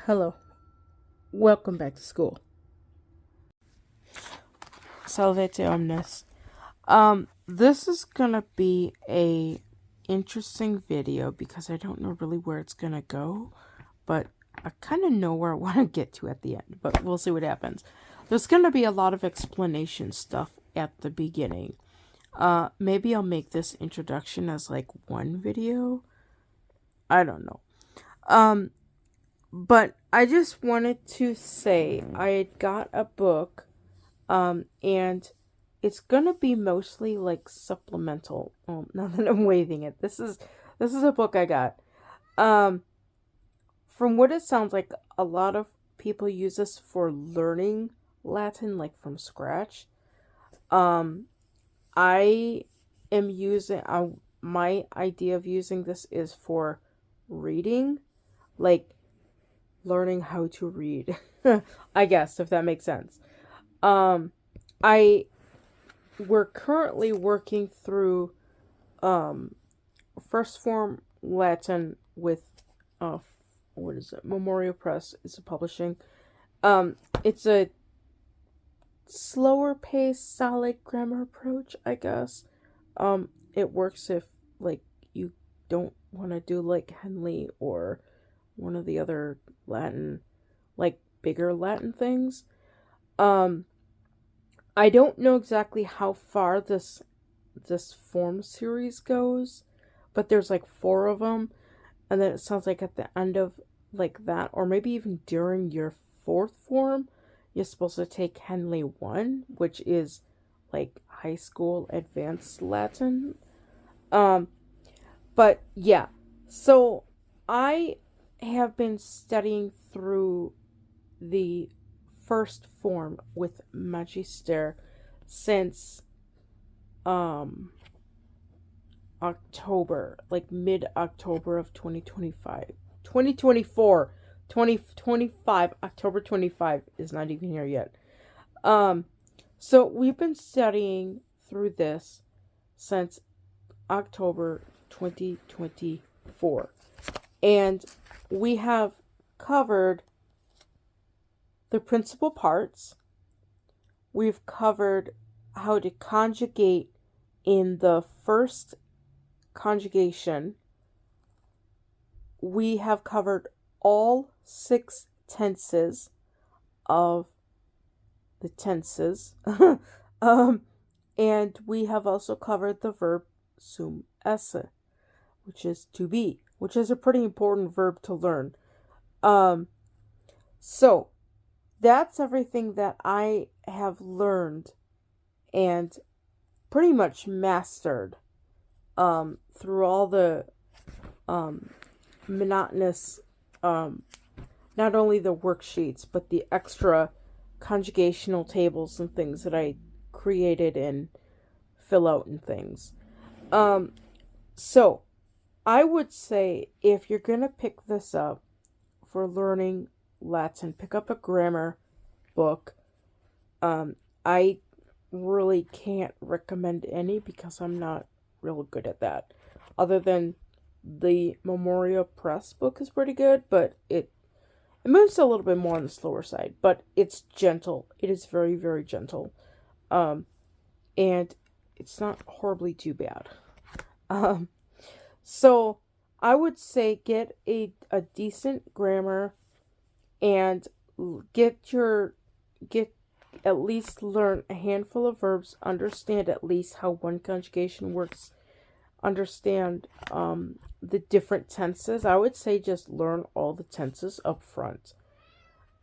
Hello, welcome back to school. Salvete omnes. This is gonna be a interesting video because I don't know really where it's gonna go, but I kind of know where I want to get to at the end, but we'll see what happens. There's gonna be a lot of explanation stuff at the beginning. Maybe I'll make this introduction as like one video. I don't know. But I just wanted to say I had got a book, and it's gonna be mostly like supplemental. Oh, now that I'm waving it, this is a book I got. From what it sounds like, a lot of people use this for learning Latin, like from scratch. I am using my idea of using this is for reading, like learning how to read, I guess, if that makes sense. We're currently working through first form Latin with what is it? Memorial Press is publishing. It's a slower paced, solid grammar approach, I guess. It works if like you don't want to do like Henley or one of the other Latin, like bigger Latin things. I don't know exactly how far this form series goes, but there's like 4 of them, and then it sounds like at the end of like that, or maybe even during your 4th form, you're supposed to take Henley 1, which is like high school advanced Latin. But yeah, so I have been studying through the first form with Magister since October, like mid-October of 2025, October 25 is not even here yet. So we've been studying through this since October 2024, and we have covered the principal parts. We've covered how to conjugate in the first conjugation. We have covered all 6 tenses of the tenses. And we have also covered the verb sum esse, which is to be, which is a pretty important verb to learn. So that's everything that I have learned and pretty much mastered through all the monotonous, not only the worksheets, but the extra conjugational tables and things that I created and fill out and things. So I would say if you're going to pick this up for learning Latin, pick up a grammar book. I really can't recommend any because I'm not real good at that. Other than the Memorial Press book is pretty good, but it moves a little bit more on the slower side, but it's gentle. It is very, very gentle. And it's not horribly too bad. So I would say get a decent grammar and get at least learn a handful of verbs, understand at least how one conjugation works, understand the different tenses. I would say just learn all the tenses up front.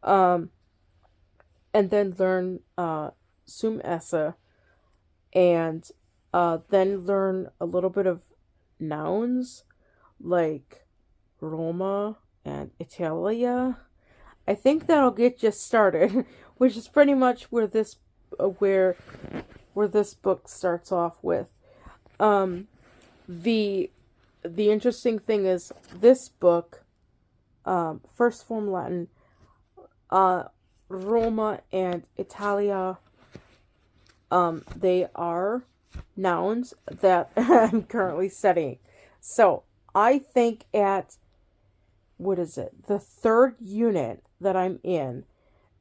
And then learn sum esse, and then learn a little bit of nouns like Roma and Italia. I think that'll get you started, which is pretty much where this book starts off with. The interesting thing is this book, first form Latin, Roma and Italia, they are nouns that I'm currently studying. So I think what is it? The third unit that I'm in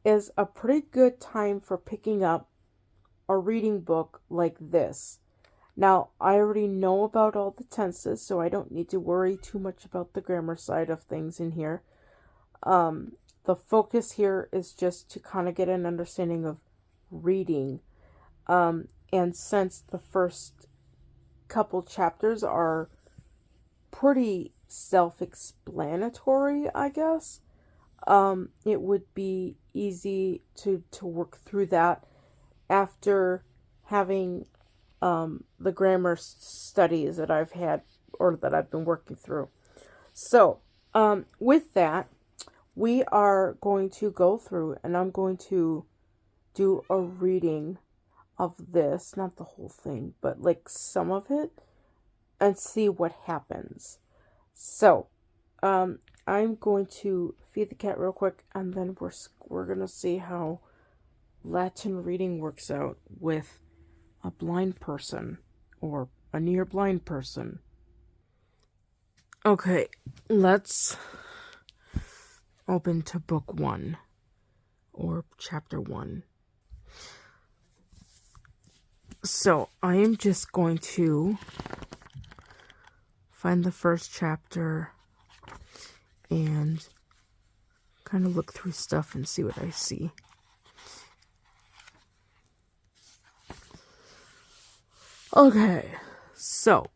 is a pretty good time for picking up a reading book like this. Now, I already know about all the tenses, so I don't need to worry too much about the grammar side of things in here. The focus here is just to kind of get an understanding of reading. And since the first couple chapters are pretty self-explanatory, I guess, it would be easy to work through that after having the grammar studies that I've had or that I've been working through. So, with that, we are going to go through and I'm going to do a reading of this, not the whole thing, but like some of it, and see what happens. So, I'm going to feed the cat real quick, and then we're gonna see how Latin reading works out with a blind person or a near blind person. Okay, let's open to book 1 or chapter 1. So I am just going to find the first chapter and kind of look through stuff and see what I see. Okay, so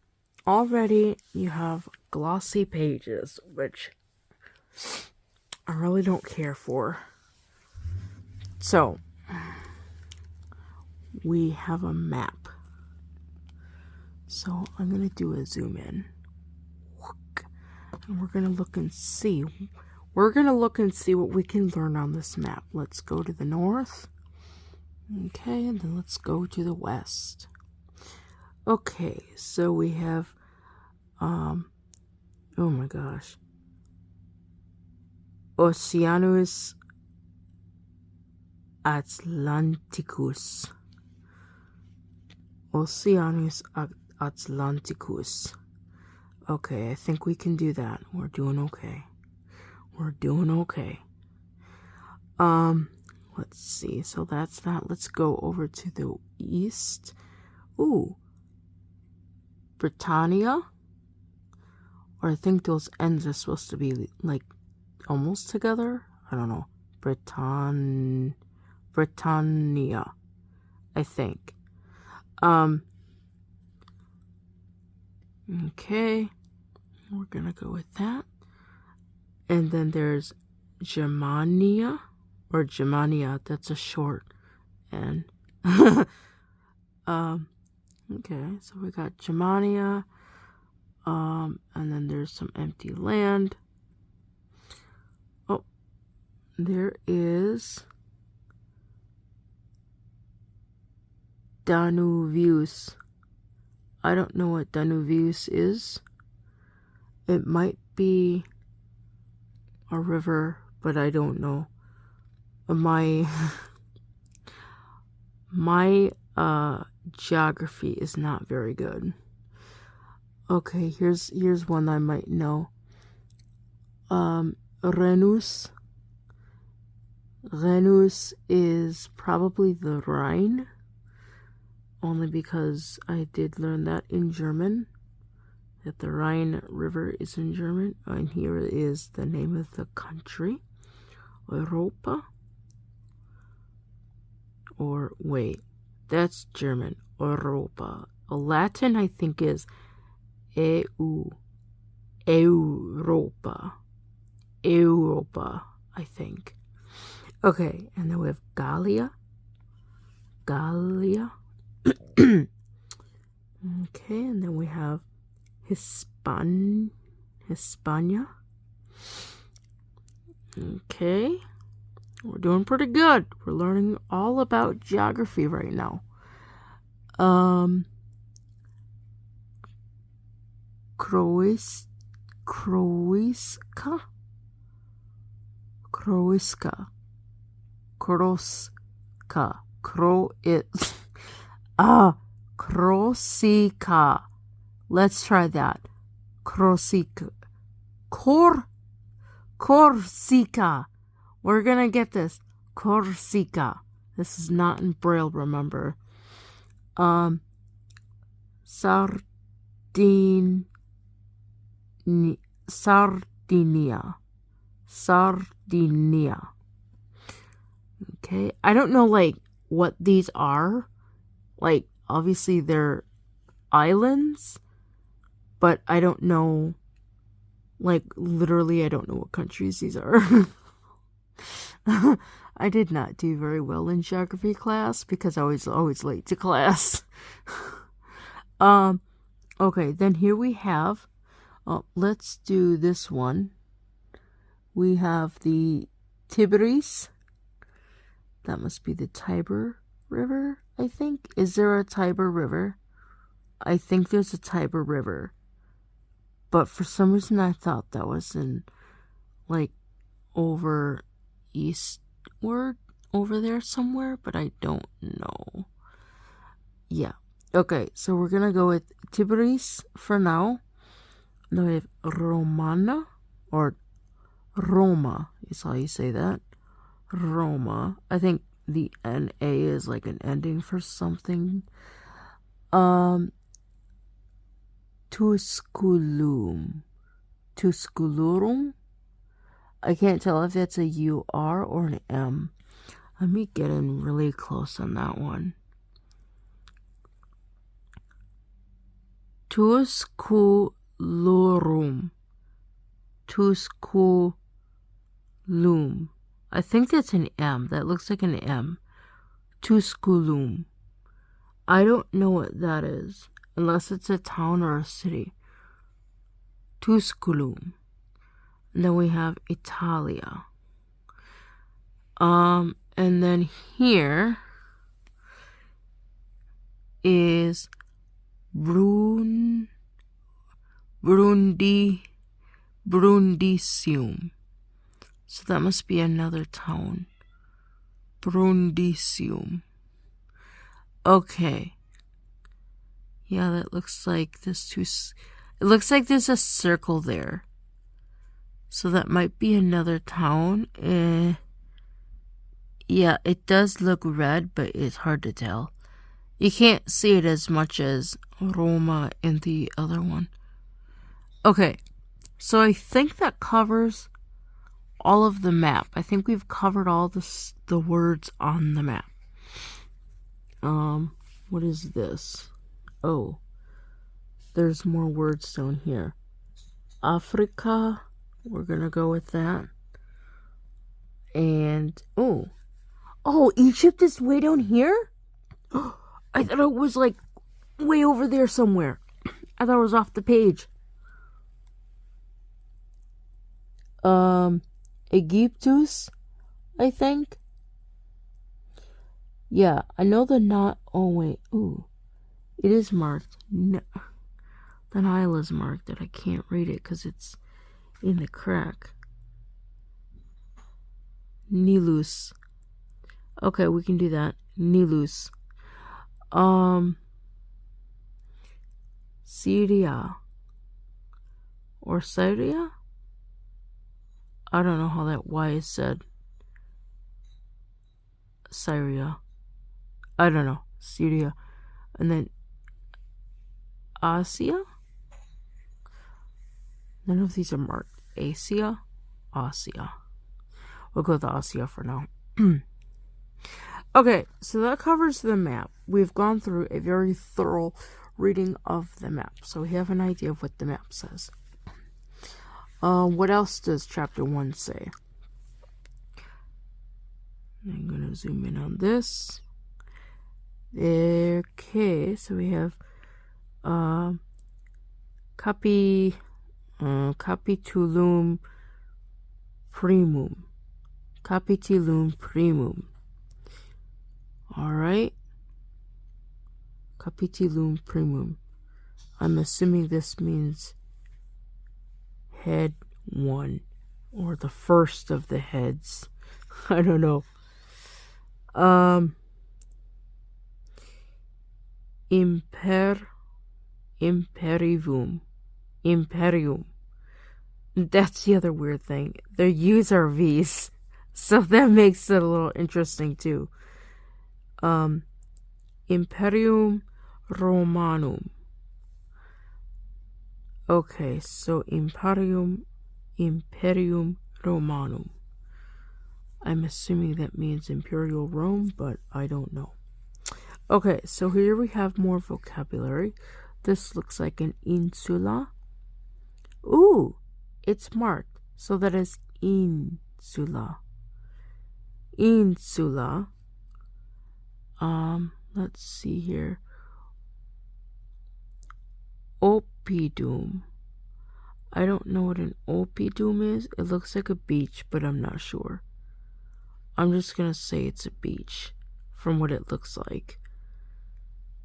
already you have glossy pages, which I really don't care for. So we have a map. So I'm going to do a zoom in. And we're going to look and see. We're going to look and see what we can learn on this map. Let's go to the north. Okay, and then let's go to the west. Okay, so we have, oh my gosh. Oceanus Atlanticus. Oceanus Atlanticus. Okay, I think we can do that. We're doing okay. We're doing okay. Let's see. So that's that. Let's go over to the east. Ooh. Britannia. Or I think those ends are supposed to be like almost together. I don't know. Britannia. I think. Okay. We're gonna go with that. And then there's Germania. Or Germania. That's a short N. Okay, so we got Germania. And then there's some empty land. Oh, there is Danuvius. I don't know what Danuvius is. It might be a river, but I don't know. My geography is not very good. Okay, here's one I might know. Renus. Renus is probably the Rhine, only because I did learn that in German, that the Rhine River is in German. And here is the name of the country, Europa. Or wait, that's German, Europa. Latin, I think, is Europa, I think. Okay, and then we have Gallia. Okay, and then we have Hispania. Okay, we're doing pretty good. We're learning all about geography right now. Croatia. Let's try that. Corsica. Corsica. We're gonna get this. Corsica. This is not in Braille, remember. Sardinia. Sardinia. Okay, I don't know, like, what these are. Like, obviously they're islands, but I don't know, like, literally I don't know what countries these are. I did not do very well in geography class because I was always late to class. Okay, then here we have, let's do this one. We have the Tibris. That must be the Tiber River, I think. Is there a Tiber River? I think there's a Tiber River. But for some reason I thought that was in, like, over eastward, over there somewhere, but I don't know. Yeah. Okay, so we're gonna go with Tibris for now. Then we have Romana, or Roma is how you say that. Roma. I think the NA is like an ending for something. Tusculum. Tusculurum. I can't tell if that's a UR or an M. Let me get in really close on that one. Tusculorum. Tusculum. I think that's an M. That looks like an M. Tusculum. I don't know what that is, unless it's a town or a city. Tusculum. And then we have Italia. And then here is Brundisium. So that must be another town. Brundisium. Okay. Yeah, that looks like this too. It looks like there's a circle there. So that might be another town. Yeah, it does look red, but it's hard to tell. You can't see it as much as Roma in the other one. Okay, so I think that covers all of the map. I think we've covered all the words on the map. What is this? Oh, there's more words down here. Africa, we're gonna go with that. And, oh, Egypt is way down here? I thought it was, like, way over there somewhere. I thought it was off the page. Egyptus, I think. Yeah, I know the not. Oh, wait. Ooh. It is marked. No. The Nile is marked that I can't read it because it's in the crack. Nilus. Okay, we can do that. Nilus. Syria. Or Syria? I don't know how that Y is said. Syria. I don't know. Syria. And then Asia? None of these are marked. Asia? Asia. We'll go with Asia for now. Okay, so that covers the map. We've gone through a very thorough reading of the map, so we have an idea of what the map says. What else does chapter 1 say? I'm going to zoom in on this. Okay, so we have Capitulum primum. Capitulum primum. Alright. Capitulum primum. I'm assuming this means head 1, or the first of the heads. I don't know. Imperium. That's the other weird thing. Their U's are V's. So that makes it a little interesting too. Imperium Romanum. Okay, so Imperium Romanum. I'm assuming that means Imperial Rome, but I don't know. Okay, so here we have more vocabulary. This looks like an insula. Ooh, it's marked, so that is insula. Insula. Let's see here. Oppidum. I don't know what an oppidum is. It looks like a beach, but I'm not sure. I'm just gonna say it's a beach from what it looks like,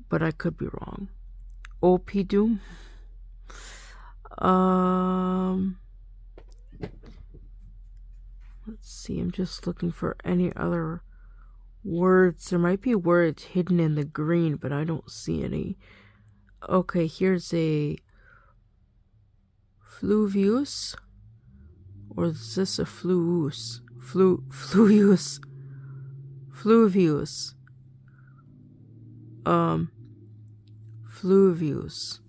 but I could be wrong. Oppidum. Let's see, I'm just looking for any other words. There might be words hidden in the green, but I don't see any. Okay, here's a fluvius. Or is this a fluus? Fluvius. Fluvius. Fluvius.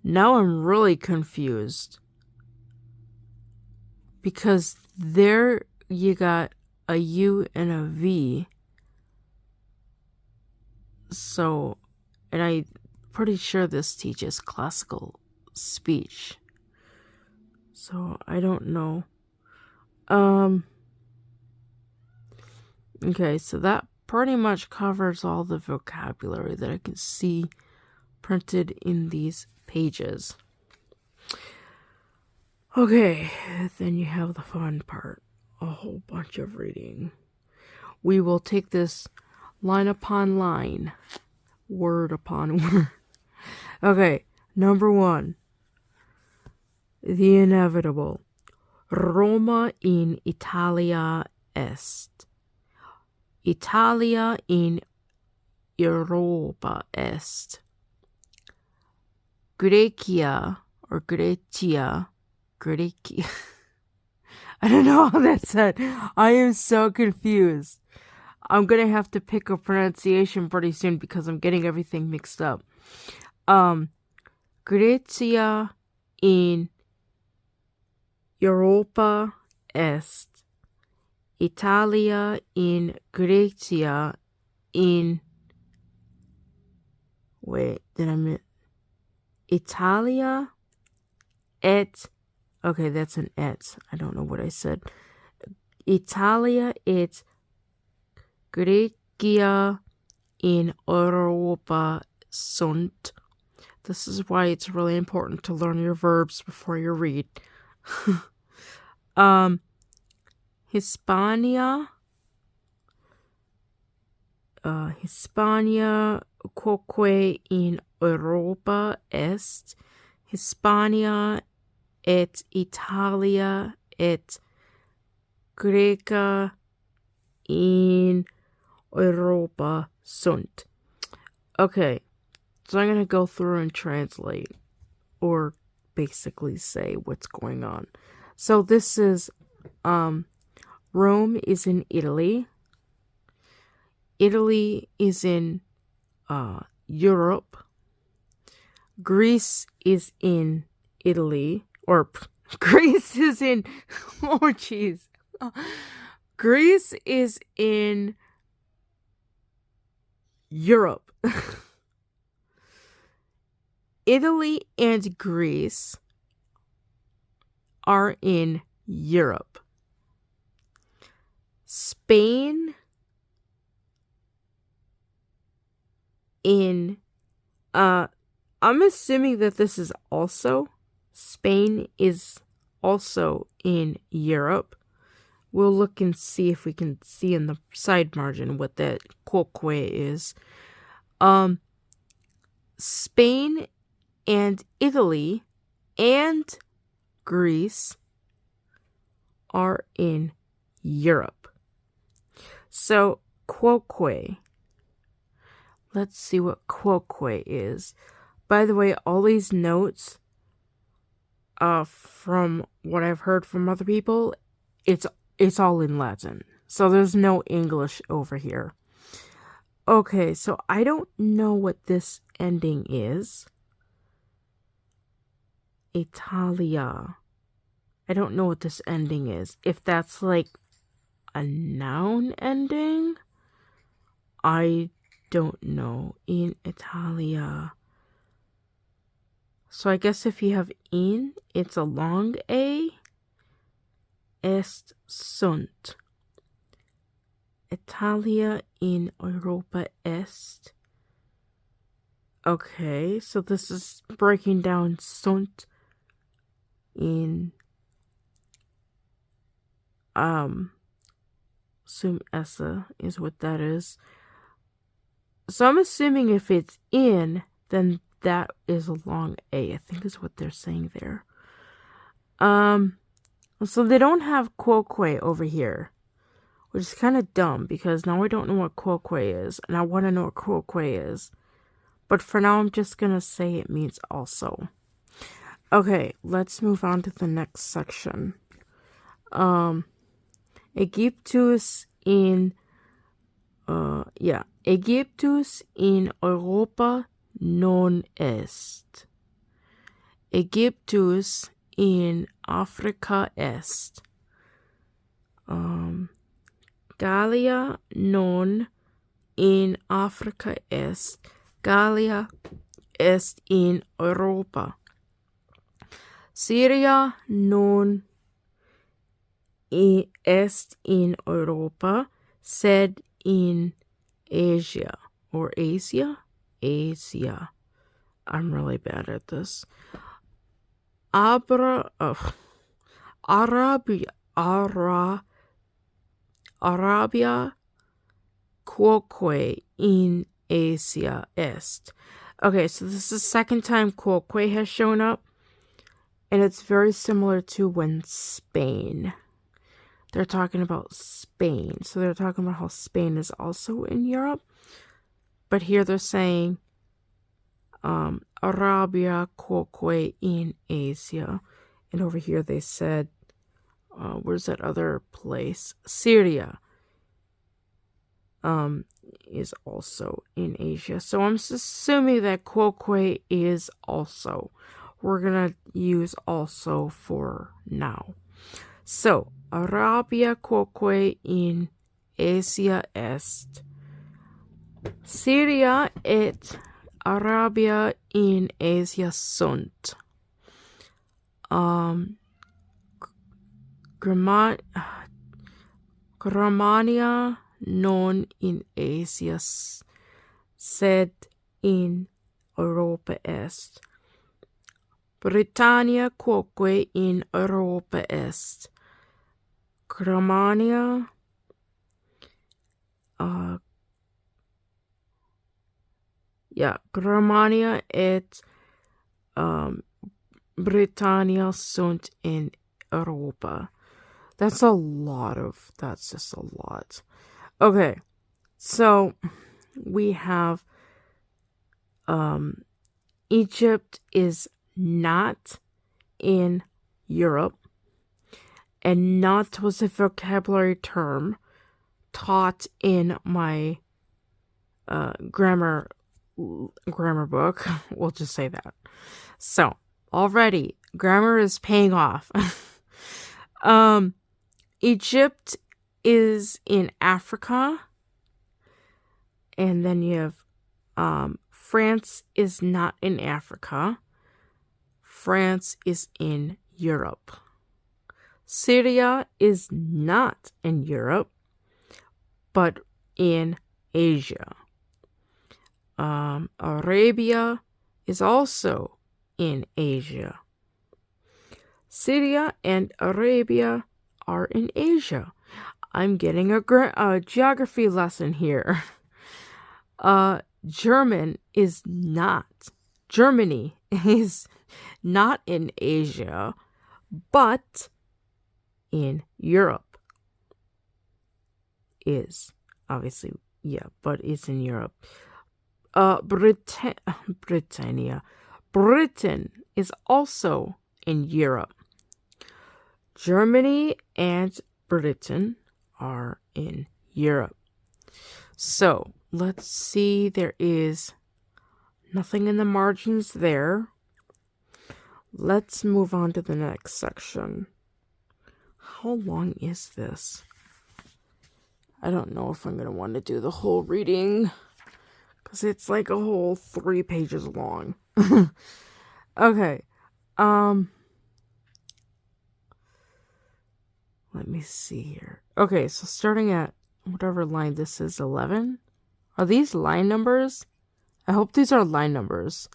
Now I'm really confused. Because there you got a U and a V. So, and I'm pretty sure this teaches classical speech. So, I don't know. Okay, so that pretty much covers all the vocabulary that I can see printed in these pages. Okay, then you have the fun part. A whole bunch of reading. We will take this line upon line, word upon word. Okay, number 1. The inevitable. Roma in Italia est. Italia in Europa est. Grecia or Grecia. Grecia. I don't know how that's said. I am so confused. I'm gonna have to pick a pronunciation pretty soon because I'm getting everything mixed up. Grecia in Europa est. Italia in Grecia in... Wait, did I miss... Italia et... Okay, that's an et. I don't know what I said. Italia et Grecia in Europa sunt. This is why it's really important to learn your verbs before you read. Hispania. Hispania quoque in Europa est. Hispania et Italia et Grecia in Europa sunt. Okay, so I'm going to go through and translate, or basically say what's going on. So this is, Rome is in Italy. Italy is in Europe. Greece is in Italy. Or Greece is in... Oh, jeez. Greece is in Europe. Italy and Greece are in Europe. Spain in... I'm assuming that this is also... Spain is also in Europe. We'll look and see if we can see in the side margin what that quoque is. Spain and Italy and Greece are in Europe. So, quoque. Let's see what quoque is. By the way, all these notes from what I've heard from other people, it's all in Latin. So there's no English over here. Okay, so I don't know what this ending is. Italia. I don't know what this ending is. If that's like a noun ending, I don't know. In Italia. So I guess if you have in, it's a long A. Est sunt. Italia in Europa est. Okay, so this is breaking down sunt in sum esse is what that is. So I'm assuming if it's in, then that is a long A, I think is what they're saying there. So they don't have quoque over here, which is kind of dumb because now I don't know what quoque is, and I want to know what quoque is. But for now, I'm just going to say it means also. Okay, let's move on to the next section. Aegyptus in Aegyptus in Europa non est. Aegyptus in Africa est. Gallia non in Africa est. Gallia est in Europa. Syria non est in Europa, sed in Asia. Or Asia? Asia. I'm really bad at this. Arabia quoque in Asia est. Okay, so this is the second time quoque has shown up, and it's very similar to when Spain. They're talking about Spain, so they're talking about how Spain is also in Europe, but here they're saying Arabia quoque in Asia, and over here they said, where's that other place? Syria is also in Asia. So I'm assuming that quoque is also. We're gonna use also for now. So Arabia quoque in Asia est. Syria et Arabia in Asia sunt. Germania non in Asia, sed in Europa est. Britannia quoque in Europa est. Germania Germania et Britannia sunt in Europa. That's just a lot. Okay, so we have Egypt is not in Europe, and not was a vocabulary term taught in my grammar book. We'll just say that. So already grammar is paying off. Egypt is in Africa, and then you have France is not in Africa. France is in Europe. Syria is not in Europe, but in Asia. Arabia is also in Asia. Syria and Arabia are in Asia. I'm getting a geography lesson here. Germany is not in Asia, but in Europe. Is obviously, but it's in Europe. Britain is also in Europe. Germany and Britain are in Europe. So, let's see, there is nothing in the margins there. Let's move on to the next section. How long is this? I don't know if I'm going to want to do the whole reading, because it's like a whole 3 pages long. Okay. Let me see here. Okay, so starting at whatever line this is, 11. Are these line numbers? I hope these are line numbers.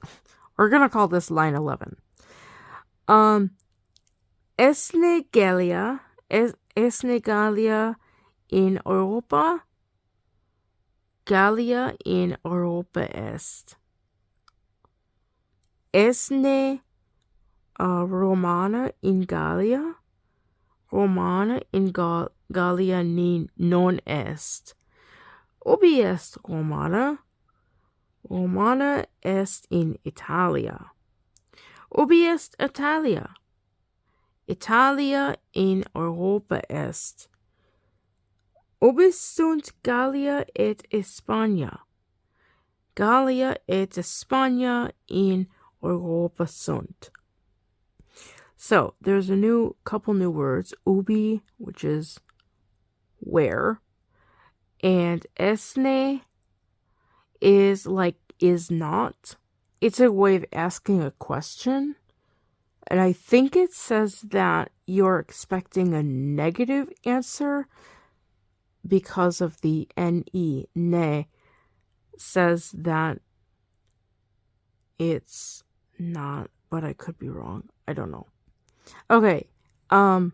We're gonna call this line 11. Esne Gallia in Europa. Gallia in Europa est. Esne Romana in Gallia. Romana in Gallia non est. Ubi est Romana? Romana est in Italia. Ubi est Italia? Italia in Europa est. Ubi sunt Gallia et Hispania? Gallia et Hispania in Europa sunt. So, there's a couple new words. Ubi, which is where. And esne is like is not. It's a way of asking a question. And I think it says that you're expecting a negative answer because of the ne. Ne says that it's not, but I could be wrong. I don't know. Okay. Let's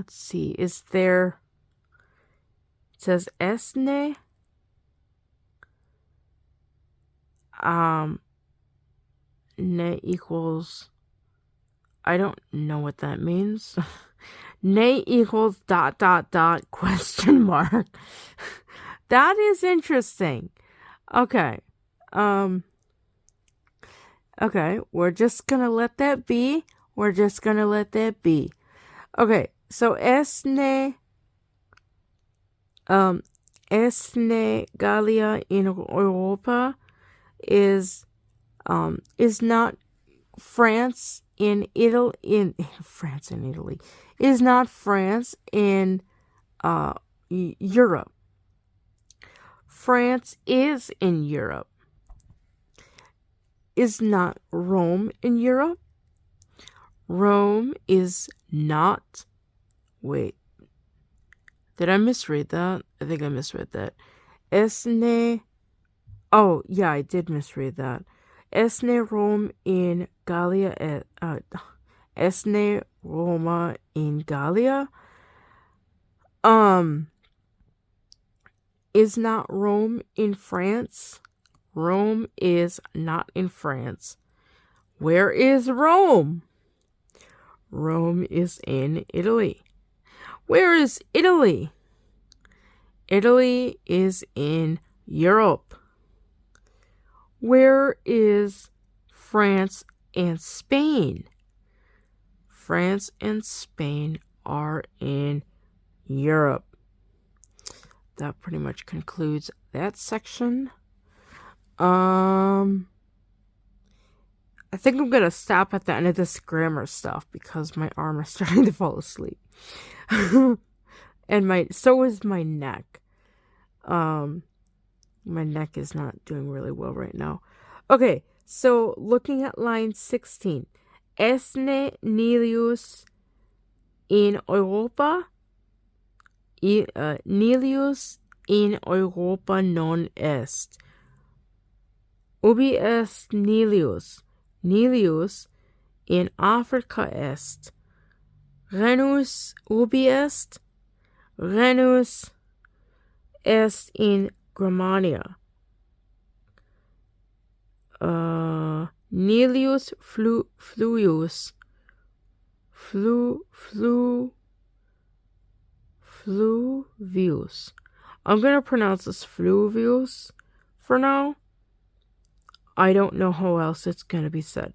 see. Is there... It says esne. Ne equals... I don't know what that means. Ne equals ... question mark. That is interesting. Okay. Okay, we're just gonna let that be. Okay, so esne Gallia in Europa is not France in Italy. Is not France in Europe. France is in Europe. Is not Rome in Europe. Rome is not... Wait. Did I misread that? I think I misread that. Esne... Oh, yeah, I did misread that. Esne Rome in Gallia... Esne Roma in Gallia. Is not Rome in France. Rome is not in France. Where is Rome? Rome is in Italy. Where is Italy? Italy is in Europe. Where is France and Spain? France and Spain are in Europe. That pretty much concludes that section. I think I'm gonna stop at the end of this grammar stuff because my arm is starting to fall asleep. And so is my neck. My neck is not doing really well right now. Okay, so looking at line 16. Esne nihilus in Europa. Nihilus in Europa non est. Ubi est nihilus? Nihilus in Africa est. Renus ubi est? Renus est in Germania. Nihilus fluvius. Fluvius. I'm going to pronounce this fluvius for now. I don't know how else it's going to be said.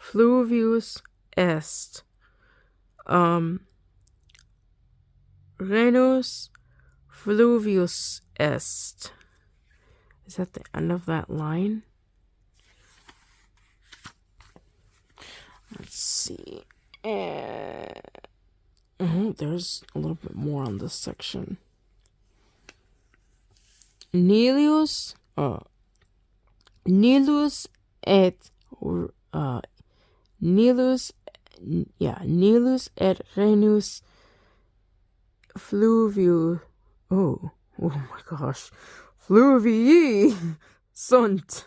fluvius est. Renus fluvius est. Is that the end of that line? Let's see. There's a little bit more on this section. Nilus et Renus Fluvio. Oh my gosh. Fluvii sunt.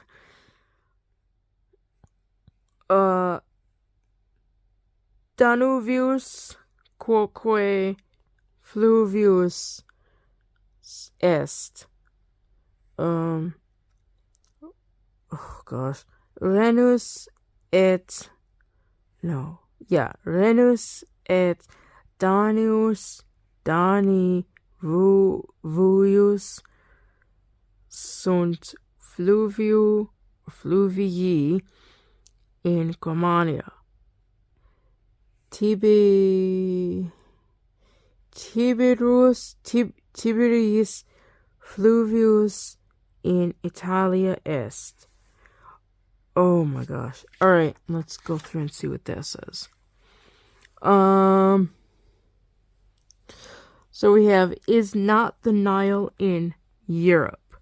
Danuvius quoque fluvius est. Oh gosh. Renus et Danus Vuius sunt fluvii in Germania. Tiberius fluvius in Italia est. Oh my gosh. Alright, let's go through and see what that says. So we have, is not the Nile in Europe?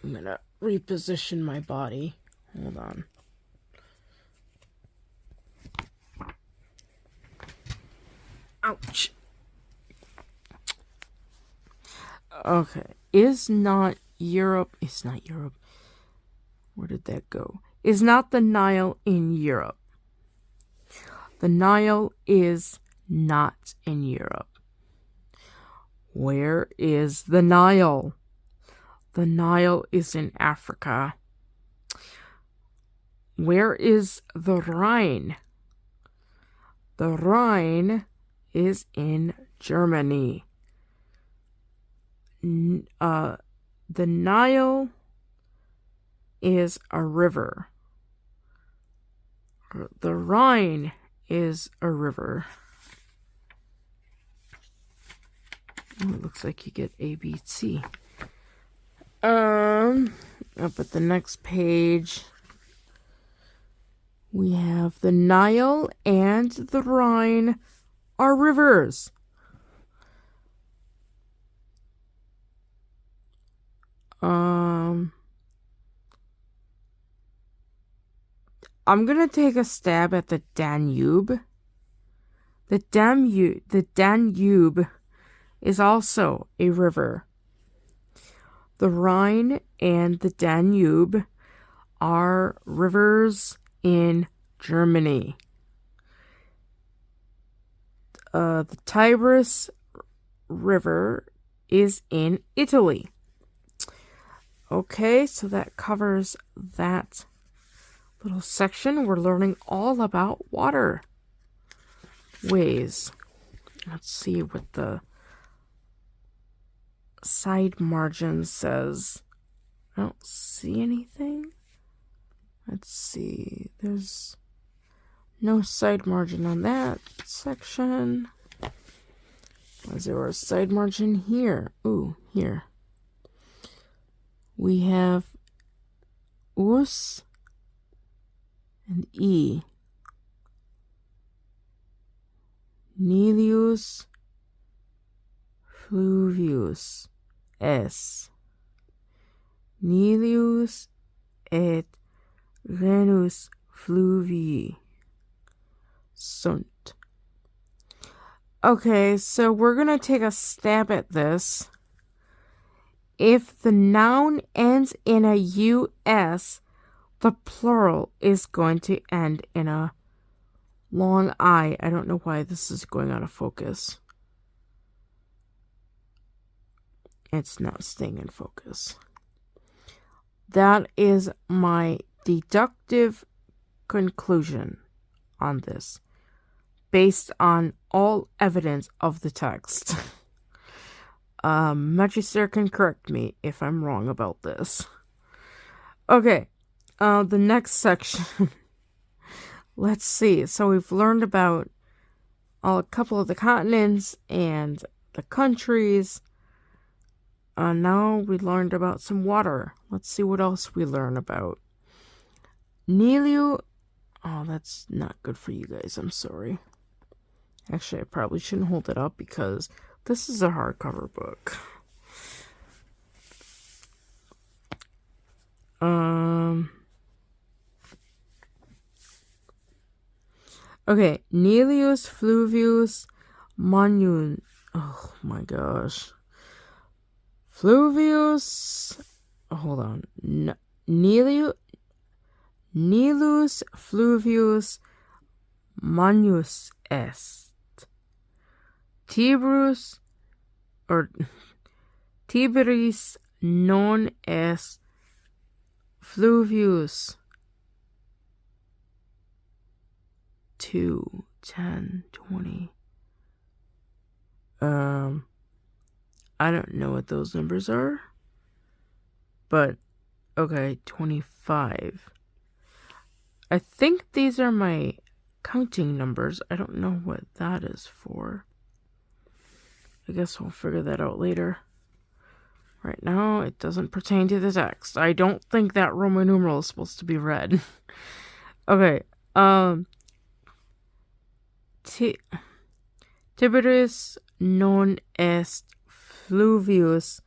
I'm gonna reposition my body. Hold on. Ouch. Okay. Is not Europe. Where did that go? Is not the Nile in Europe? The Nile is not in Europe. Where is the Nile? The Nile is in Africa. Where is the Rhine? The Rhine is in Germany. The Nile is a river. The Rhine is a river. Oh, it looks like you get A, B, C. Up at the next page, we have the Nile and the Rhine are rivers. I'm gonna take a stab at the Danube. The Danube is also a river. The Rhine and the Danube are rivers in Germany. The Tigris River is in Italy. Okay, so that covers that little section. We're learning all about waterways. Let's see what the side margin says. I don't see anything. Let's see. There's no side margin on that section. Was there a side margin here? Ooh, here. We have us and e. Nilius fluvius es. Nilius et Renus fluvii sunt. Okay, so we're going to take a stab at this. If the noun ends in a US, the plural is going to end in a long I. I don't know why this is going out of focus. It's not staying in focus. That is my deductive conclusion on this, based on all evidence of the text. Magister can correct me if I'm wrong about this. Okay, the next section. let's see. So we've learned about a couple of the continents and the countries. Now we learned about some water. Let's see what else we learn about. Niliu. Oh, that's not good for you guys. I'm sorry. Actually, I probably shouldn't hold it up because this is a hardcover book. Okay, Nilius Fluvius Manun. Oh my gosh. Fluvius. Hold on. Nilus Fluvius Manus est. Tiberius non est Fluvius 2, 10, 20. I don't know what those numbers are. But, okay, 25. I think these are my counting numbers. I don't know what that is for. I guess we'll figure that out later. Right now, it doesn't pertain to the text. I don't think that Roman numeral is supposed to be read. Okay, Tiberius non est Fluvius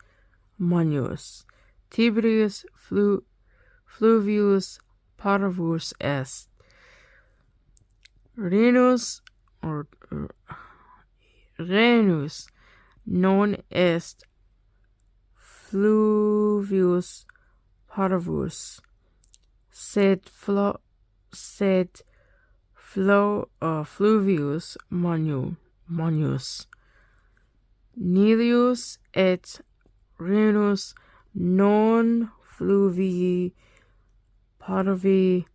Manus. Tiberius Fluvius Parvus est. Renus non est Fluvius Parvus, sed Fluvius Manus. Nilius et Renus non Fluvii Parvi,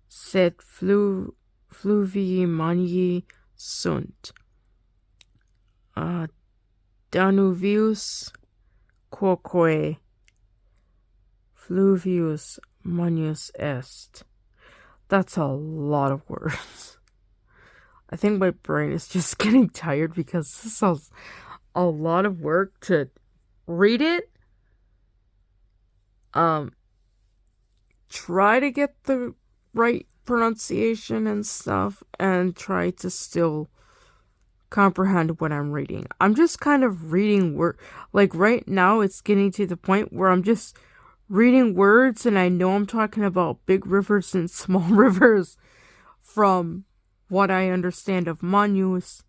sed Fluvii Manii sunt. Danuvius quoque Fluvius Manus est. That's a lot of words. I think my brain is just getting tired because this is a lot of work to read it. Try to get the right pronunciation and stuff, and try to still comprehend what I'm reading. I'm just kind of reading like right now it's getting to the point where I'm just reading words and I know I'm talking about big rivers and small rivers from what I understand of Manus.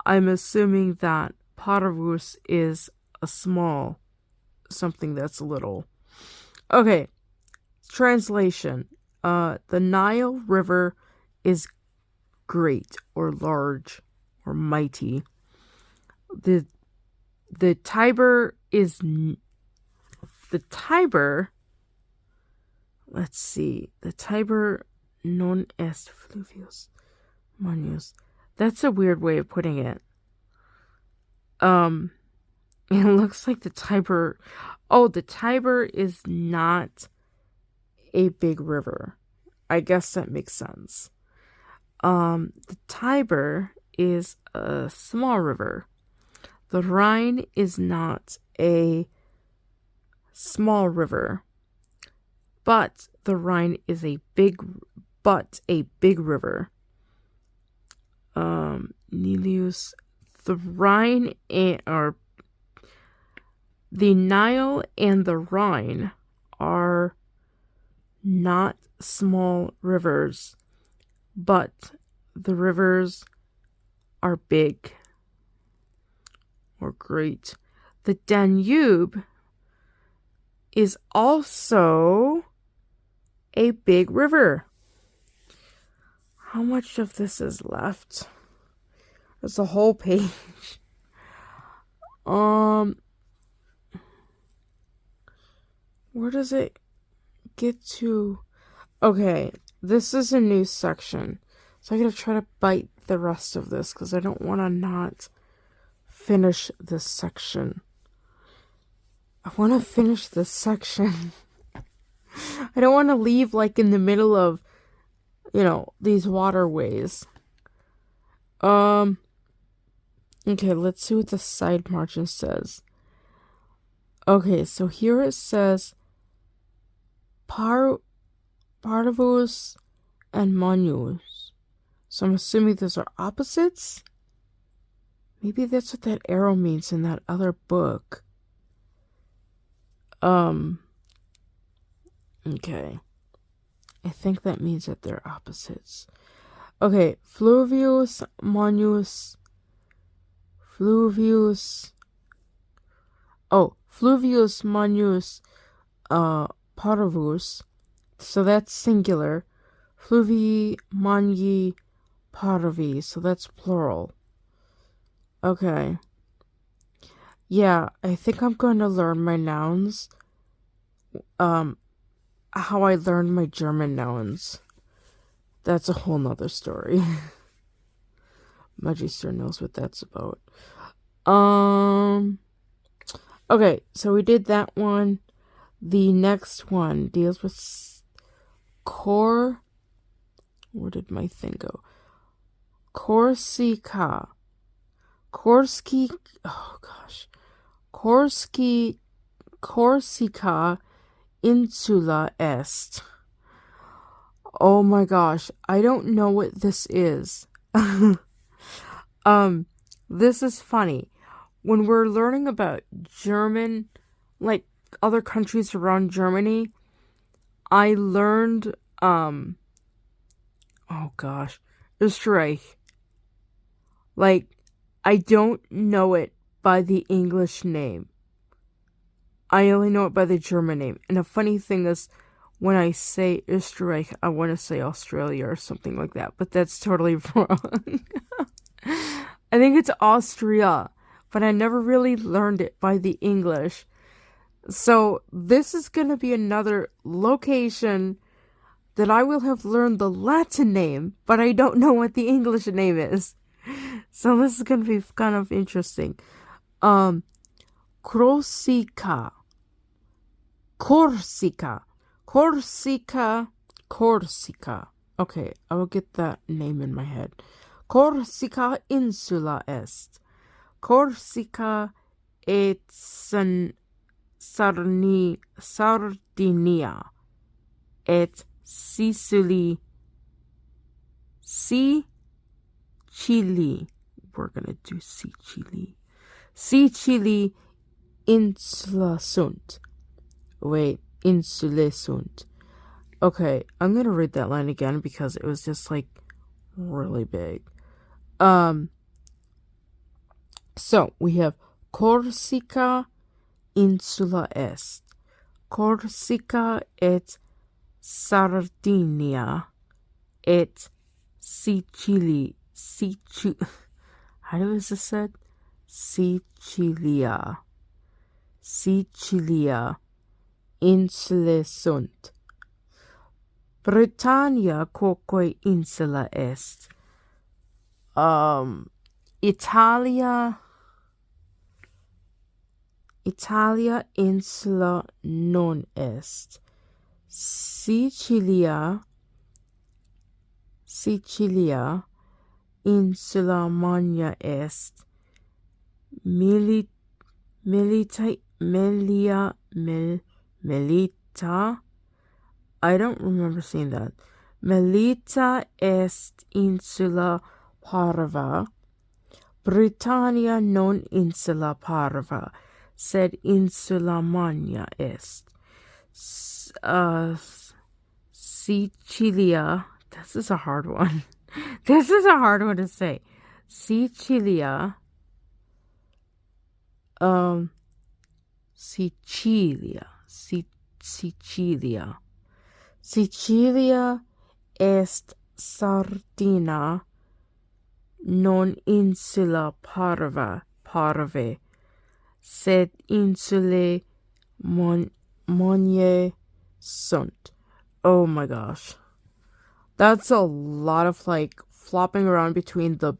I'm assuming that Parvus is a small something that's little. Okay, translation. The Nile River is great or large or mighty. The Tiber is the Tiber. Let's see. The Tiber non est Fluvius Manus. That's a weird way of putting it. It looks like the Tiber. Oh, the Tiber is not a big river. I guess that makes sense. The Tiber is a small river. The Rhine is not a small river, but the Rhine is a big river. Nilius, the Rhine or the Nile and the Rhine are not small rivers, but the rivers are big or great. The Danube is also a big river. How much of this is left? There's a whole page. Where does it get to? Okay, this is a new section. So I gotta try to bite the rest of this because I don't want to not finish this section. I want to finish this section. I don't want to leave like in the middle of, these waterways. Okay, let's see what the side margin says. Okay, so here it says parvus and manus. So I'm assuming those are opposites? Maybe that's what that arrow means in that other book. Okay. I think that means that they're opposites. Okay, fluvius, manus, fluvius, manus, parvus, so that's singular. Fluvii, mani, parvi, so that's plural. Okay. Yeah, I think I'm going to learn my nouns. How I learned my German nouns. That's a whole nother story. Magister knows what that's about. Okay, so we did that one. The next one deals with where did my thing go? Corsica. Corsica insula est. Oh my gosh, I don't know what this is. This is funny. When we're learning about German, like other countries around Germany, I learned, Österreich. Like, I don't know it by the English name. I only know it by the German name. And the funny thing is, when I say Österreich, I want to say Australia or something like that. But that's totally wrong. I think it's Austria. But I never really learned it by the English. So this is going to be another location that I will have learned the Latin name, but I don't know what the English name is. So this is going to be kind of interesting. Corsica. Okay, I will get that name in my head. Corsica insula est. Corsica et Sardinia et Sicily. Sicily. We're gonna do Sicily. Sicily insula sunt. Wait, insulae sunt. Okay, I'm gonna read that line again because it was just like really big. So we have Corsica insula est. Corsica et Sardinia et Sicily. How is this said? Sicilia insulae sunt. Britannia quoque insula est. Italia insula non est. Sicilia insula magna est. Melita. I don't remember seeing that. Melita est insula parva. Britannia non insula parva, sed insula magna est. Sicilia. This is a hard one. This is a hard one to say. Sicilia. Sicilia est sardina non insula parve, sed insulae magnae sunt. Oh my gosh. That's a lot of like flopping around between the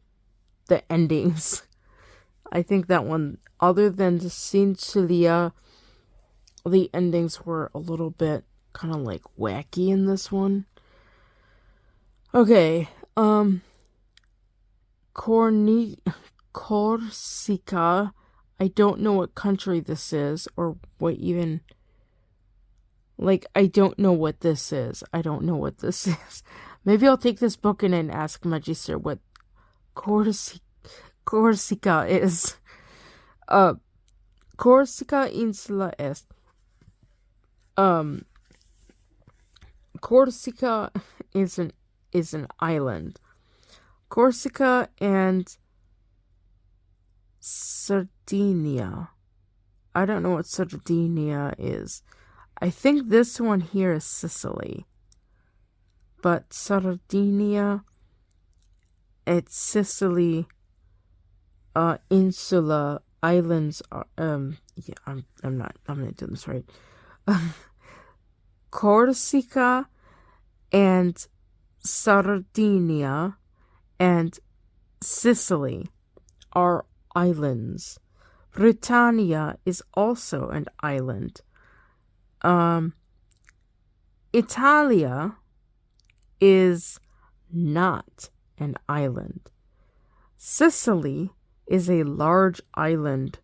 endings. I think that one, other than the Sicilia, the endings were a little bit kind of like wacky in this one. Okay, Corsica. I don't know what country this is, or what even, like, I don't know what this is. I don't know what this is. Maybe I'll take this book in and ask Magister what Corsica is. Corsica Insula Est. Corsica is an island. Corsica and Sardinia. I don't know what Sardinia is. I think this one here is Sicily. But Sardinia, it's Sicily, insula, islands are, yeah, I'm not doing this right. Corsica and Sardinia and Sicily are islands. Britannia is also an island. Italia is not an island. Sicily is a large island.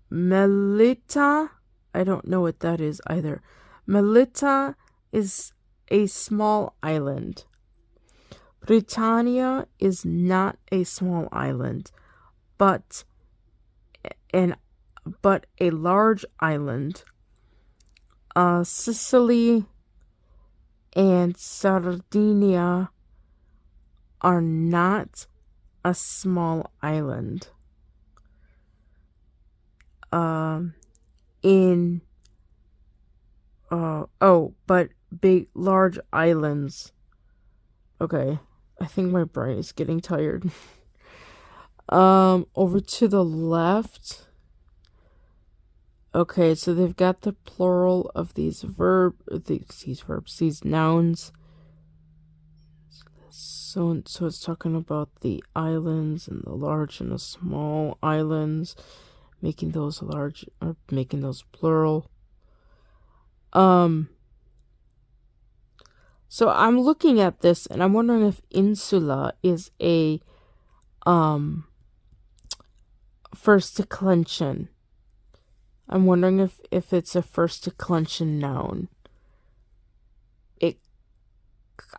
Melita, I don't know what that is either. Melita is a small island. Britannia is not a small island, but a large island. Sicily and Sardinia are not a small island. But large islands. Okay, I think my brain is getting tired. Over to the left. Okay, so they've got the plural of these nouns. So it's talking about the islands and the large and the small islands, making those large, or making those plural. So I'm looking at this and I'm wondering if insula is a first declension. I'm wondering if it's a first declension noun.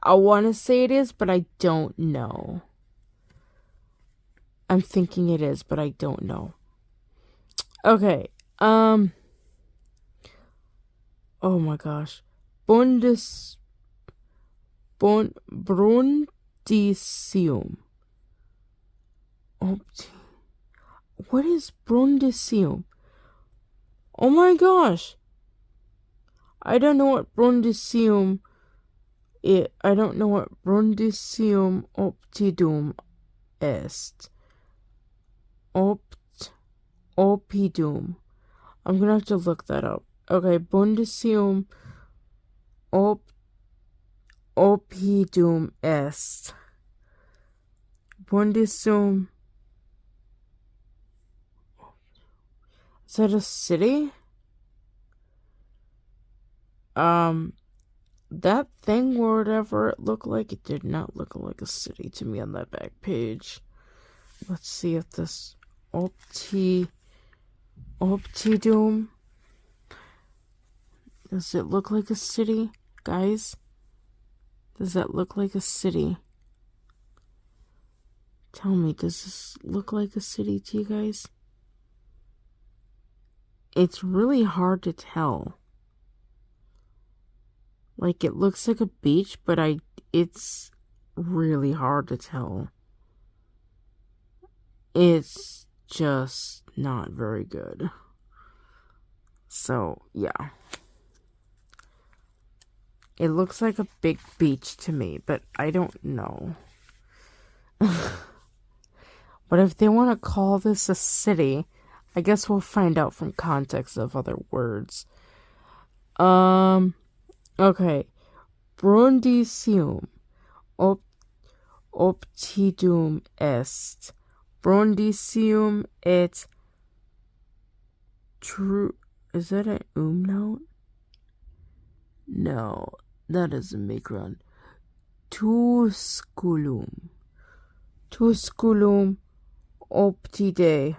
I want to say it is, but I don't know. I'm thinking it is, but I don't know. Okay. Oh my gosh. Brundisium. What is Brundisium? Oh my gosh. I don't know what Brundisium is. I don't know what Brundisium optidum est. Opidum. I'm gonna have to look that up. Okay, Brundisium opidum est. Brundisium. Is that a city? That thing, whatever it looked like, it did not look like a city to me on that back page. Let's see if this optidum. Does it look like a city, guys? Does that look like a city? Tell me, does this look like a city to you guys? It's really hard to tell. Like, it looks like a beach, but it's really hard to tell. It's just not very good. So, yeah. It looks like a big beach to me, but I don't know. But if they want to call this a city, I guess we'll find out from context of other words. Okay. Brundisium optidum est. Brundisium et true. Is that an note? No. That doesn't make run. Tusculum. Tusculum optide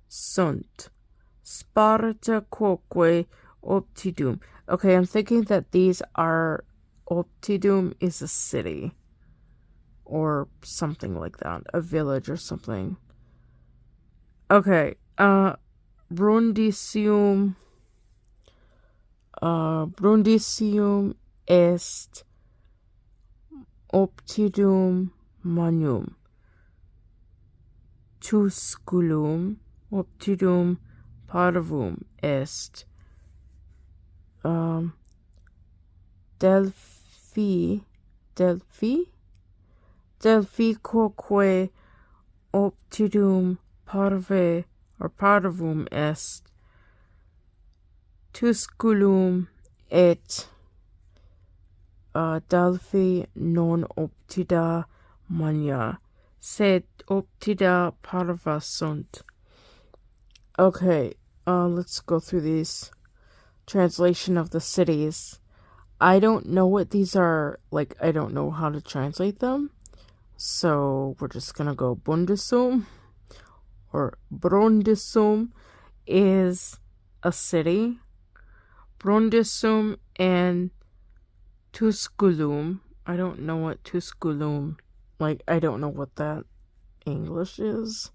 sunt. Sparta quoque optidum. Okay, I'm thinking that these are... Optidum is a city. Or something like that. A village or something. Okay, Brundisium... Brundisium est optidum magnum. Tusculum optidum parvum est. Delphi quoque optidum parve or parvum est. Tusculum et Delphi non optida magna, sed optida parva sunt. Okay, let's go through these. Translation of the cities. I don't know what these are, like, I don't know how to translate them. So we're just gonna go Bundesum or Brundisum is a city. Brundisum and Tusculum. I don't know what Tusculum, like, I don't know what that English is.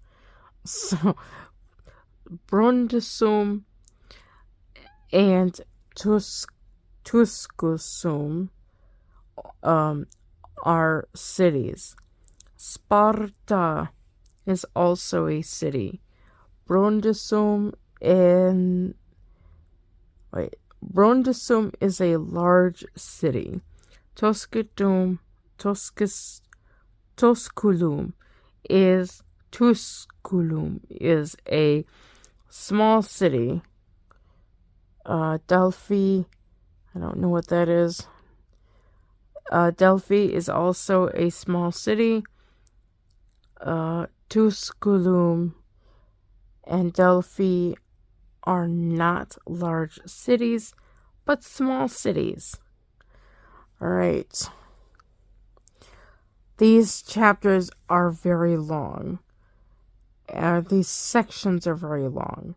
So Brundisum and Tusculum are cities. Sparta is also a city. Brundisum is a large city. Tusculum is a small city. Delphi, I don't know what that is. Delphi is also a small city. Tusculum and Delphi are not large cities, but small cities. Alright. These chapters are very long. These sections are very long.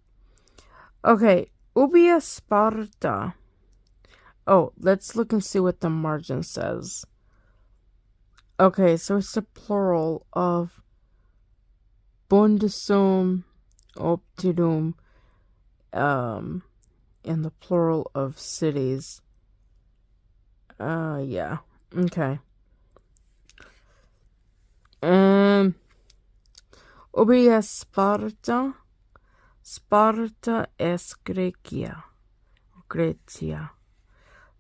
Okay, Ubia Sparta. Oh, let's look and see what the margin says. Okay, so it's the plural of Bundesum, Optidum, and the plural of cities. Yeah. Okay. Ubia Sparta. Sparta es Grecia.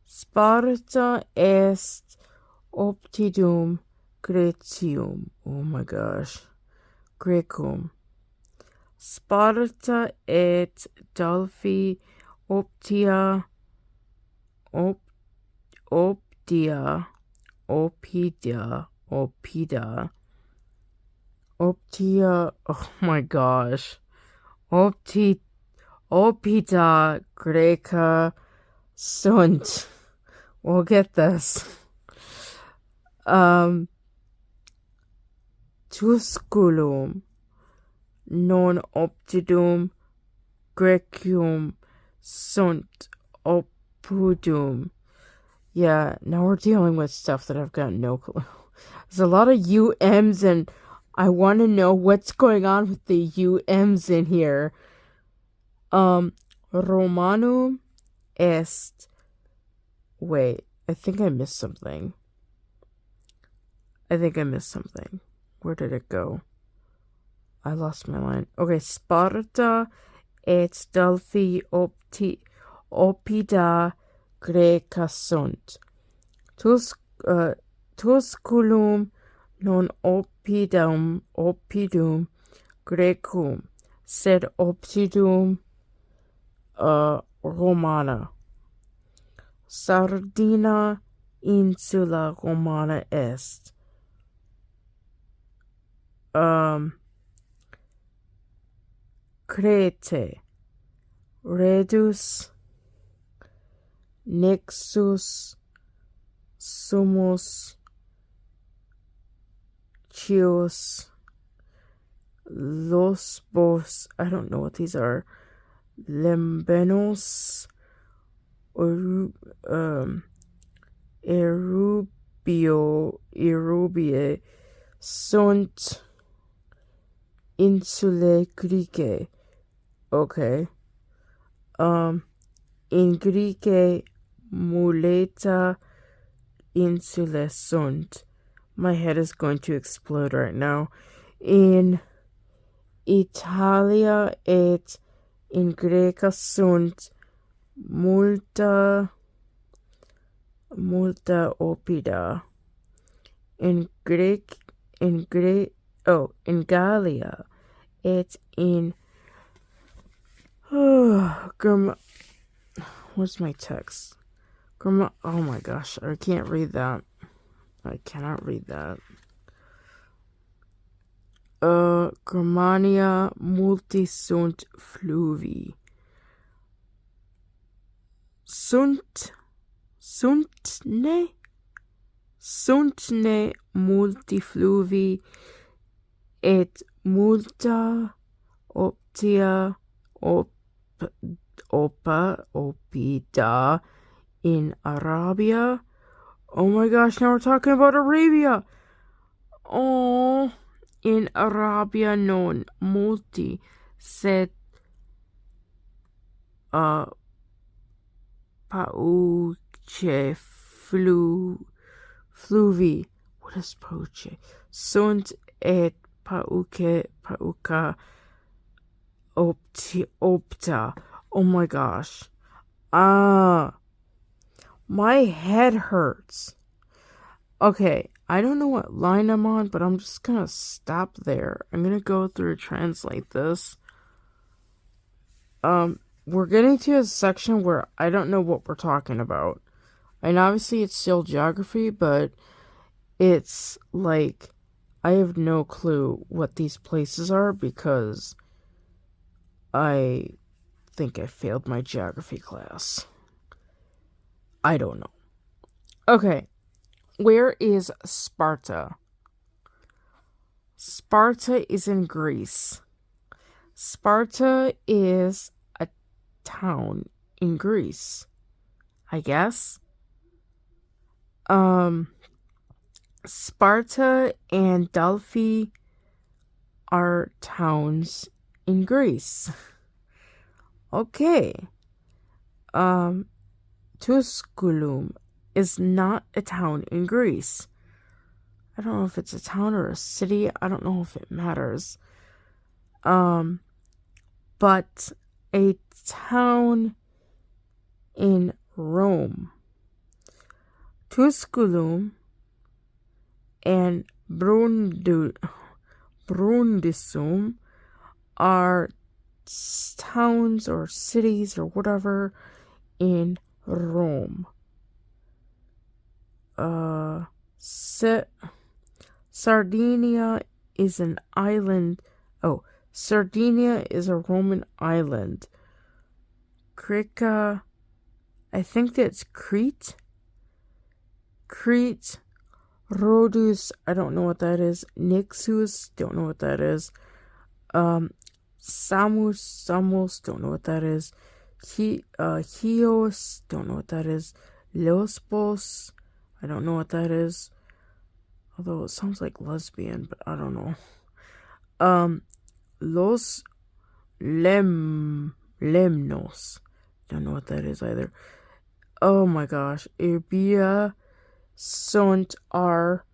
Sparta est optidum Grecium. Oh my gosh. Grecum. Sparta et Delphi optia opida optia, oh my gosh, opida Greca sunt. We'll get this. Tusculum non optidum Grecium sunt opudum. Yeah, now we're dealing with stuff that I've got no clue. There's a lot of UMs, and I want to know what's going on with the UMs in here. Romanum est... Wait, I think I missed something. Where did it go? I lost my line. Okay, Sparta et Delphi opida Greca sunt. Tusculum non opidum Grecum, sed optidum Romana. Sardina insula Romana est. Crete, Redus, Nexus, Somos chios los bos. I don't know what these are. Lembenos erubie sunt insulae Graecae. Okay. In Graecae muleta insulae sunt. My head is going to explode right now. In Italia et in Graeca sunt multa opida. In Gallia et in where's my text? Oh my gosh, I can't read that. I cannot read that. Germania multi sunt fluvi. Suntne multi fluvi et multa opida in Arabia. Oh my gosh, now we're talking about Arabia. Oh, in Arabia non multi sed pauce fluvi. What is pauce? Sunt et pauca opta. Oh my gosh. My head hurts. Okay, I don't know what line I'm on, but I'm just gonna stop there. I'm gonna go through and translate this. We're getting to a section where I don't know what we're talking about. And obviously it's still geography, but it's like I have no clue what these places are because I think I failed my geography class. I don't know. Okay, where is Sparta? Sparta is in Greece. Sparta is a town in Greece, I guess. Sparta and Delphi are towns in Greece. Okay. Tusculum is not a town in Greece. I don't know if it's a town or a city. I don't know if it matters. But a town in Rome. Tusculum and Brundisum are towns or cities or whatever in Rome. Sardinia is an island. Oh, Sardinia is a Roman island. Creta, I think that's Crete. Crete, Rhodus, I don't know what that is. Nixus, don't know what that is. Samos, don't know what that is. Chios, don't know what that is. Lesbos, I don't know what that is. Although it sounds like lesbian, but I don't know. Los Lemnos, don't know what that is either. Oh my gosh. Iberia sunt are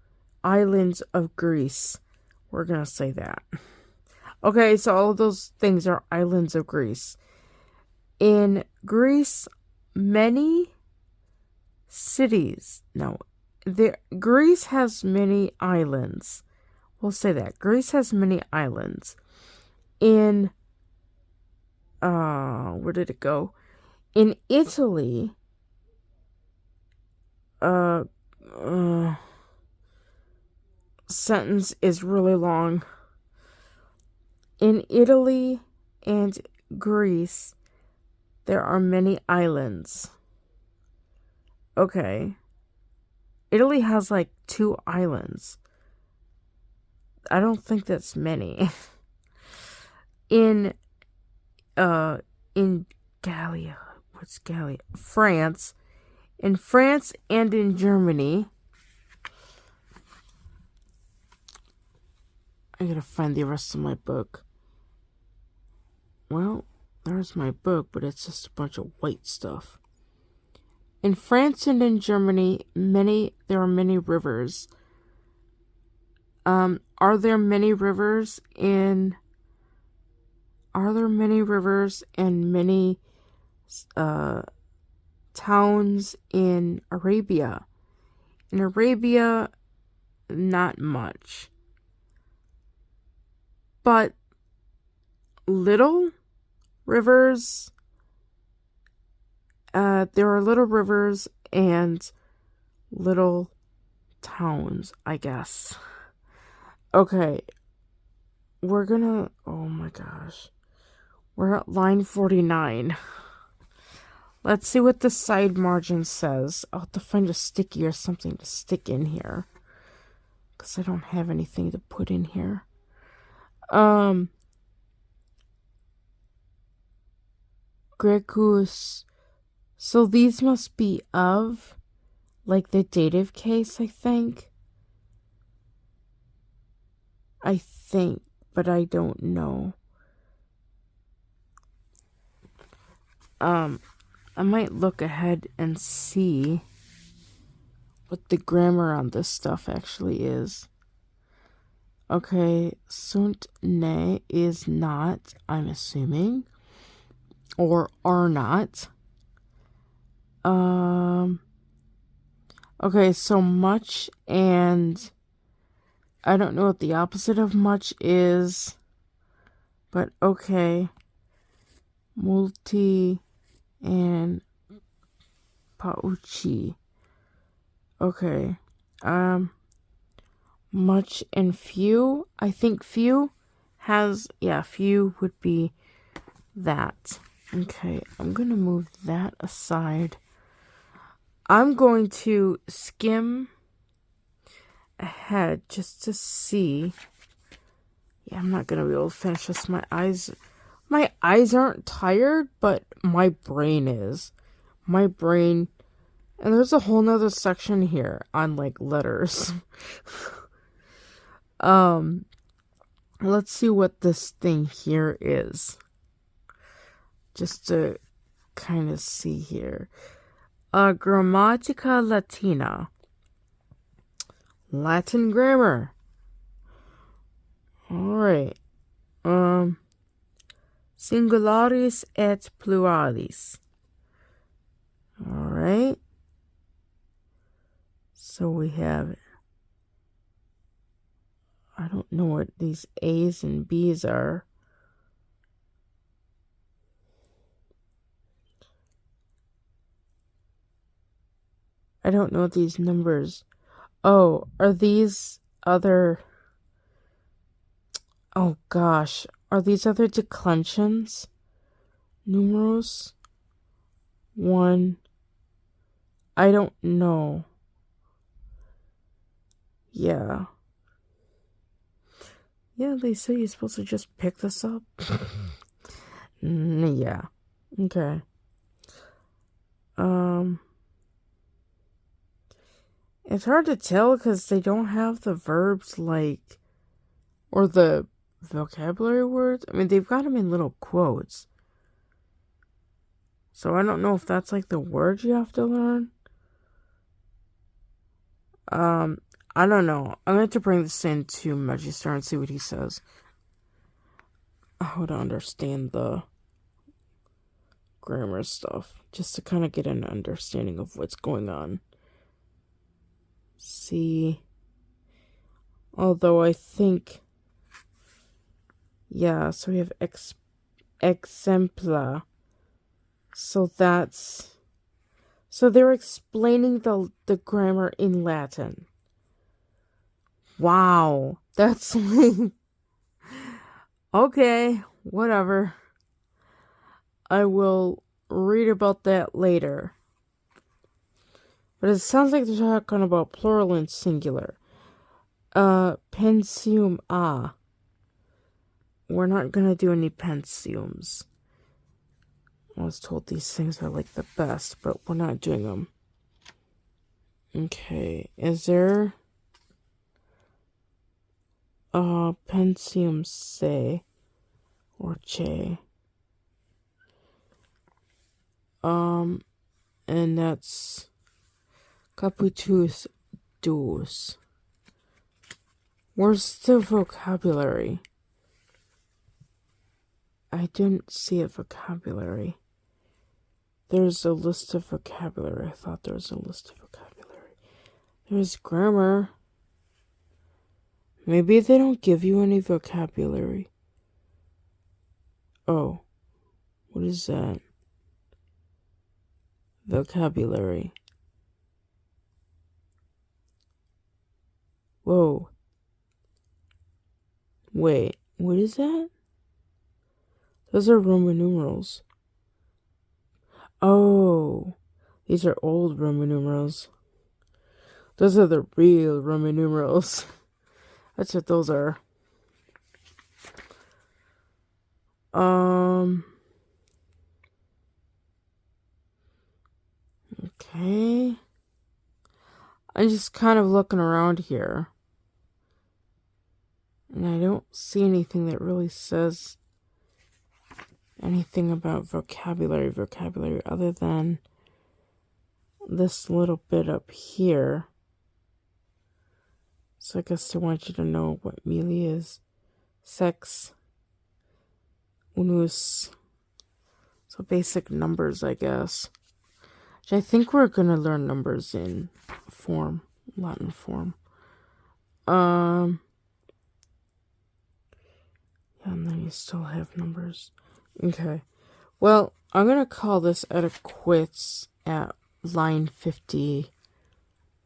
islands of Greece. We're gonna say that. Okay, so all of those things are islands of Greece. In Greece, many cities. No, Greece has many islands. We'll say that. Greece has many islands. In, where did it go? In Italy, sentence is really long. In Italy and Greece, there are many islands. Okay. Italy has like 2 islands. I don't think that's many. in Gallia, what's Gallia? France. In France and in Germany. I gotta find the rest of my book. Well, there's my book, but it's just a bunch of white stuff. In France and in Germany, there are many rivers. Are there many rivers and many towns in Arabia? In Arabia, not much. But little rivers, there are little rivers and little towns, I guess. Okay, oh my gosh. We're at line 49. Let's see what the side margin says. I'll have to find a sticky or something to stick in here, because I don't have anything to put in here. Grecus. So these must be of, like, the dative case, I think, but I don't know. I might look ahead and see what the grammar on this stuff actually is. Okay, sunt ne is not, I'm assuming, or are not. Okay, so much, and I don't know what the opposite of much is, but okay. Multi and pauci. Okay. Much and few. I think few has, few would be that. Okay, I'm going to move that aside. I'm going to skim ahead just to see. Yeah, I'm not going to be able to finish this. My eyes aren't tired, but my brain is. And there's a whole nother section here on, like, letters. Let's see what this thing here is. Just to kind of see here. Grammatica Latina. Latin grammar. Alright. Singularis et pluralis. Alright. So we have, I don't know what these A's and B's are. I don't know what these numbers. Oh, are these other... Oh gosh. Are these other declensions? Numerals? 1. I don't know. Yeah. Yeah, they say you're supposed to just pick this up. Yeah. Okay. It's hard to tell because they don't have the verbs, like, or the vocabulary words. I mean, they've got them in little quotes. So I don't know if that's, like, the words you have to learn. I don't know. I'm going to bring this into Magister and see what he says. How to understand the grammar stuff. Just to kind of get an understanding of what's going on. See. Although I think... Yeah, so we have exempla. So that's... So they're explaining the grammar in Latin. Wow. That's like... Okay, whatever. I will read about that later. But it sounds like they're talking about plural and singular. Pensium a. We're not gonna do any pensiums. I was told these things are like the best, but we're not doing them. Okay, is there pensium se or che? And that's capitus dos. Where's the vocabulary? I didn't see a vocabulary. There's a list of vocabulary. I thought there was a list of vocabulary. There's grammar. Maybe they don't give you any vocabulary. Oh. What is that? Vocabulary. Whoa. Wait, what is that? Those are Roman numerals. Oh, these are old Roman numerals. Those are the real Roman numerals. That's what those are. Okay. I'm just kind of looking around here. And I don't see anything that really says anything about vocabulary other than this little bit up here. So I guess I want you to know what mili is. Sex. Unus. So basic numbers, I guess. Which I think we're going to learn numbers in form. Latin form. Yeah, and then you still have numbers. Okay. Well, I'm going to call this at a quits at line 50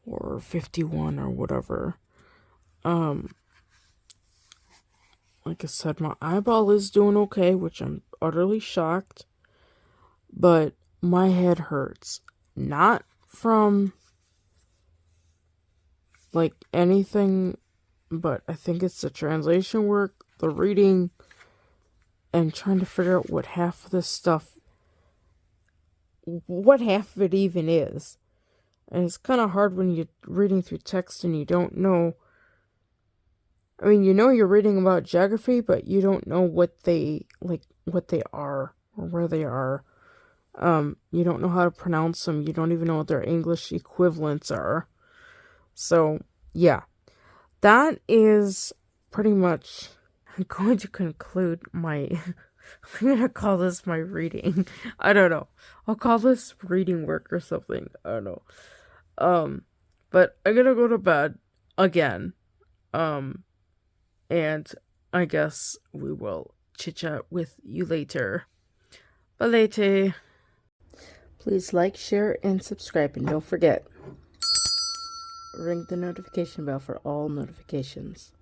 or 51 or whatever. Like I said, my eyeball is doing okay, which I'm utterly shocked. But my head hurts. Not from like anything, but I think it's the translation work, the reading, and trying to figure out what half of this stuff, what half of it even is. And it's kind of hard when you're reading through text and you don't know. I mean, you know you're reading about geography, but you don't know what they are or where they are. You don't know how to pronounce them. You don't even know what their English equivalents are. So, yeah. That is pretty much... I'm going to conclude my... I'm going to call this my reading. I don't know. I'll call this reading work or something. I don't know. But I'm going to go to bed again. And I guess we will chit-chat with you later. Bye later. Please like, share, and subscribe. And don't forget, ring the notification bell for all notifications.